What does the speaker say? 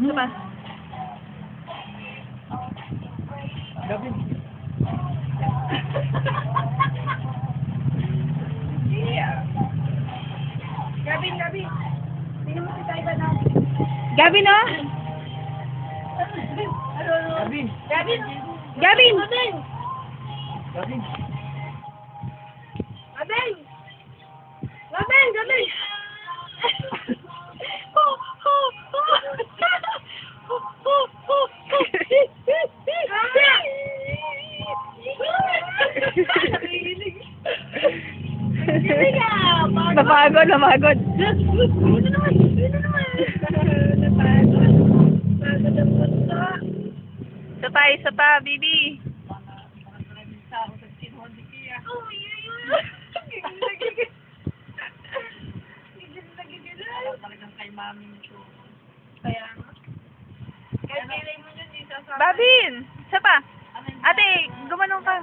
Isa pa. Gabin. Gabin. Sino mo si Taiba na? Gavin, oh! Gabin. Gabin! Gavin! Gabin! Gabin. Gabin! Gabin! Oh, oh, oh. Napagod. Napagod ang punto. Isa pa, Bibi. Talagang kay mami nito. Kaya nga. Kahit kailan mo dyan, di sasama. Babin! Isa pa. Ate, gumanong ka.